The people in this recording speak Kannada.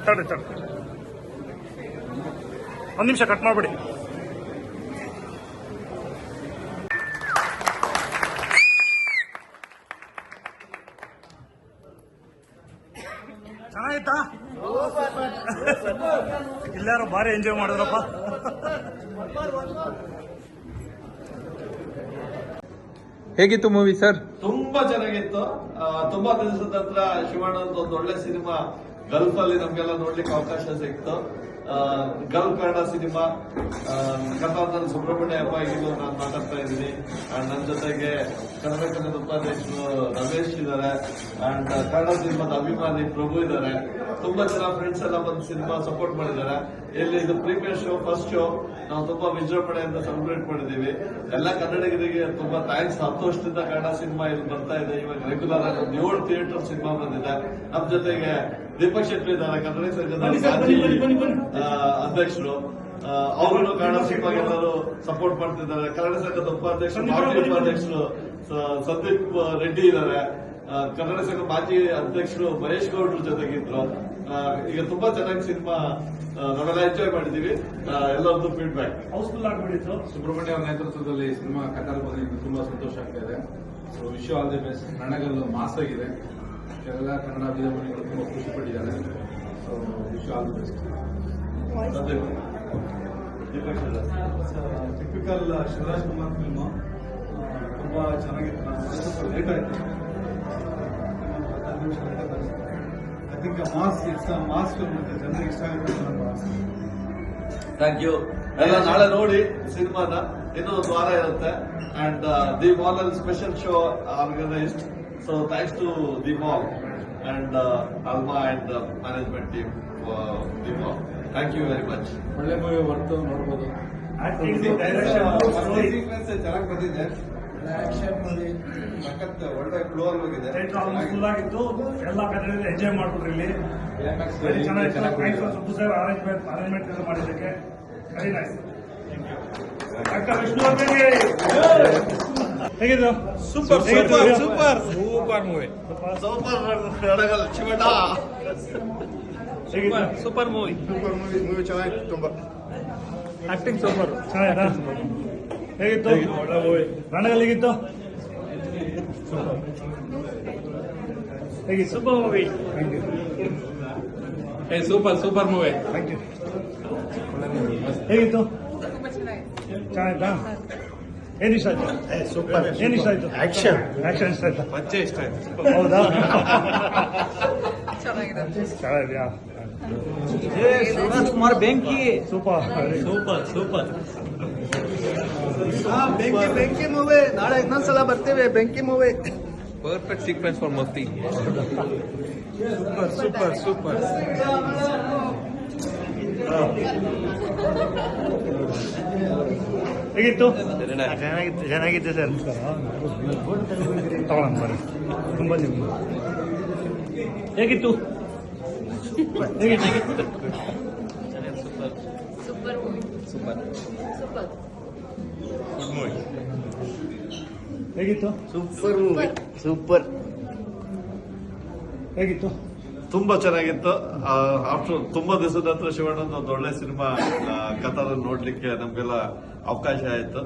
ತಡ್ರಿ ಒಂದು ನಿಮಿಷ ಕಟ್ ಮಾಡ್ಬಿಡಿ. ಚೆನ್ನಾಗಿತ್ತಾ? ಇಲ್ಲಾರು ಭಾರಿ ಎಂಜಾಯ್ ಮಾಡಿದ್ರಪ್ಪ. ಹೇಗಿತ್ತು ಮೂವಿ ಸರ್? ತುಂಬಾ ಚೆನ್ನಾಗಿತ್ತು. ತುಂಬಾ ದಿವಸದ ಹತ್ರ ಶಿವಣ್ಣ ಒಂದು ಒಳ್ಳೆ ಸಿನಿಮಾ ಗಲ್ಫ್ ಅಲ್ಲಿ ನಮ್ಗೆಲ್ಲ ನೋಡ್ಲಿಕ್ಕೆ ಅವಕಾಶ ಸಿಕ್ತು. ಗಲ್ಫ್ ಕನ್ನಡ ಸಿನಿಮಾ ಕಥಾಂತರ ಸುಬ್ರಹ್ಮಣ್ಯ ಹಬ್ಬ ಈಗಲೂ ನಾನು ಮಾತಾಡ್ತಾ ಇದ್ದೀನಿ. ಅಂಡ್ ನನ್ನ ಜೊತೆಗೆ ಕನ್ನಡ ಕನ್ನಡ ಉಪಾಧ್ಯಕ್ಷರು ರಮೇಶ್ ಇದ್ದಾರೆ. ಅಂಡ್ ಕನ್ನಡ ಸಿನಿಮಾದ ಅಭಿಮಾನಿ ಪ್ರಭು ಇದ್ದಾರೆ. ತುಂಬಾ ಜನ ಫ್ರೆಂಡ್ಸ್ ಎಲ್ಲ ಬಂದು ಸಿನಿಮಾ ಸಪೋರ್ಟ್ ಮಾಡಿದ್ದಾರೆ. ಇಲ್ಲಿ ಇದು ಪ್ರೀಮಿಯರ್ ಶೋ, ಫಸ್ಟ್ ಶೋ ನಾವು ತುಂಬಾ ವಿಜೃಂಭಣೆಯಿಂದ ಸೆಲೆಬ್ರೇಟ್ ಮಾಡಿದೀವಿ. ಎಲ್ಲ ಕನ್ನಡಿಗರಿಗೆ ತುಂಬಾ ಥ್ಯಾಂಕ್ಸ್. 10 ವರ್ಷದಿಂದ ಕನ್ನಡ ಸಿನಿಮಾ ಇಲ್ಲಿ ಬರ್ತಾ ಇದೆ. ಇವಾಗ ರೆಗ್ಯುಲರ್ ಆಗಿ 7 ಥಿಯೇಟರ್ ಸಿನಿಮಾ ಬಂದಿದೆ. ನಮ್ಮ ಜೊತೆಗೆ ದೀಪಕ್ ಶೆಟ್ಟಿ ಇದ್ದಾರೆ, ಕನ್ನಡ ಸಂಘದ ಮಾಜಿ ಅಧ್ಯಕ್ಷರು. ಅವರು ಕನ್ನಡ ಸಿನಿಮಾಗೆ ಎಲ್ಲರೂ ಸಪೋರ್ಟ್ ಮಾಡ್ತಿದ್ದಾರೆ. ಕನ್ನಡ ಸಂಘದ ಉಪಾಧ್ಯಕ್ಷರು, ಮಾಜಿ ಉಪಾಧ್ಯಕ್ಷರು ಸಂದೀಪ್ ರೆಡ್ಡಿ ಇದ್ದಾರೆ. ಕನ್ನಡ ಸಂಘ ಮಾಜಿ ಅಧ್ಯಕ್ಷರು ಮಹೇಶ್ ಗೌಡ್ರ ಜೊತೆಗಿದ್ರು. ಈಗ ತುಂಬಾ ಚೆನ್ನಾಗಿ ಸಿನಿಮಾ ನಾವೆಲ್ಲ ಎಂಜಾಯ್ ಮಾಡಿದೀವಿ. ಎಲ್ಲರದ್ದು ಫೀಡ್ಬ್ಯಾಕ್ ಹೌಸ್ಫುಲ್ ಆಗಿಬಿಟ್ಟಿತ್ತು. ಸುಬ್ರಹ್ಮಣ್ಯ ಅವರ ನೇತೃತ್ವದಲ್ಲಿ ಸಿನಿಮಾ ಕಥಾಲ್ ಬಂದಿದ್ದು ತುಂಬಾ ಸಂತೋಷ ಆಗ್ತಾ ಇದೆ. So wish all the best. ಕನ್ನಡಗಲ್ಲು ಮಾಸ್ ಆಗಿದೆ. ಎಲ್ಲ ಕನ್ನಡ ಅಭಿಮಾನಿಗಳು ತುಂಬಾ ಖುಷಿ ಪಟ್ಟಿದ್ದಾರೆ. So wish all the best. Typical Shivaraj Kumar film ತುಂಬಾ ಚೆನ್ನಾಗಿತ್ತು. ನಾನು ಲೇಟ್ ಆಯ್ತು, 10 ನಿಮಿಷ ಲೇಟ್ ಆಯ್ತು. ಐ ಥಿಂಕ್ ಮಾಸ್ ಫಿಲ್ಮ್ ಇದೆ, ಜನರಿಗೆ ಇಷ್ಟ ಆಗುತ್ತೆ ಅನ್ನೋ ಆಸೆ. Thank you. ಎಲ್ಲ ನಾಳೆ ನೋಡಿ ಸಿನಿಮಾನ. ಇನ್ನೂ ಒಂದು ವಾರ ಇರುತ್ತೆ. ಅಂಡ್ ದಿ ಮಾಲ್ ಅಲ್ಲಿ special show organised. So thanks to the mall and ಅಲ್ಮಾ and management team the mall. Thank you very much. ಒಳ್ಳೆ ಮೂವಿ ಬರ್ತು ನೋಡ್ಬೋದು. ಚೆನ್ನಾಗಿ ಬಂದಿದೆ. ಸಖತ್ ಒಳ್ಳೆ ಫ್ಲೋ ಅಲ್ಲಿ ಹೋಗಿದೆ. ಫುಲ್ ಆಗಿತ್ತು. ಎಲ್ಲ ಕನ್ನಡ ಎಂಜಾಯ್ ಮಾಡ್ಬಿಟ್ರಿ ಇಲ್ಲಿ. ವೆರಿ ಚೆನ್ನಾಗಿತ್ತು. ಸುಬ್ಬು ಸರ್ ಅರೇಂಜ್ಮೆಂಟ್ ಎಲ್ಲ ಮಾಡಿದ್ದಕ್ಕೆ ವೆರಿ ನೈಸ್. ಡಾಕ್ಟರ್ ವಿಷ್ಣುವರ್ಧನ್ಗೆ ಹೇಗಿದ್ದು? Super super super super movie. ಕನ್ನಡಗಲ್ ಶಿವಣ್ಣ ಹೇಗಿತ್ತು? Super movie. ಮೂವಿ ಚೆನ್ನಾಗಿತ್ತು. ತುಂಬಾ ಆಕ್ಟಿಂಗ್ ಸೂಪರ್. ಚೆನ್ನಾಗಿತ್ತಾ? ಹೇಗಿತ್ತು? ಒಳ್ಳೆ ಮೂವಿ. ರಣಗಲ್ ಹೇಗಿತ್ತು? ಹೇಗಿತ್ತು? Super movie. Thank you. Super super movie. Thank you. ಹೇಗಿತ್ತು? ಚೆನ್ನಾಯ್ತಾ? ಏನ್ ಇಷ್ಟ ಆಯ್ತು? ಸೂಪರ್. ಏನ್ ಇಷ್ಟ ಆಯ್ತು? ಆಕ್ಷನ್ ಇಷ್ಟ ಆಯ್ತಾ? ಪಚ್ಚೆ ಇಷ್ಟ ಆಯ್ತು. ಹೌದಾ? ಚೆನ್ನಾಗಿದೆ. ಚೆನ್ನಾಗಿದ್ಯಾ? ಶಿವರಾಜ್ ಕುಮಾರ್ ಬೆಂಕಿ. Super super super. ಬೆಂಕಿ ಮೂವಿ. ನಾಳೆ ಇನ್ನೊಂದ್ಸಲ ಬರ್ತೀವಿ. ಬೆಂಕಿ ಮೂವಿ. ಪರ್ಫೆಕ್ಟ್ ಸೀಕ್ವೆನ್ಸ್ ಫಾರ್ ಮಸ್ತಿ. Super super super. ಹೇಗಿತ್ತು? ಚೆನ್ನಾಗಿತ್ತು ಸರ್. ತಗೊಳ್ಳೋಣ ಬರ್ರಿ. ತುಂಬ ನೀವು ಹೇಗಿತ್ತು? ಹೇಗಿತ್ತು? Super movie. Super super. Good movie. ಹೇಗಿತ್ತು? Super movie. ಸೂಪರ್. ಹೇಗಿತ್ತು? ತುಂಬಾ ಚೆನ್ನಾಗಿತ್ತು. ಆಫ್ಟರ್ ತುಂಬಾ ದಿವಸದ ಹತ್ರ ಶಿವಣ್ಣನ ಒಂದು ಒಳ್ಳೆ ಸಿನಿಮಾ ಕಥಾದಲ್ಲಿ ನೋಡ್ಲಿಕ್ಕೆ ನಮ್ಗೆಲ್ಲ ಅವಕಾಶ ಆಯ್ತು.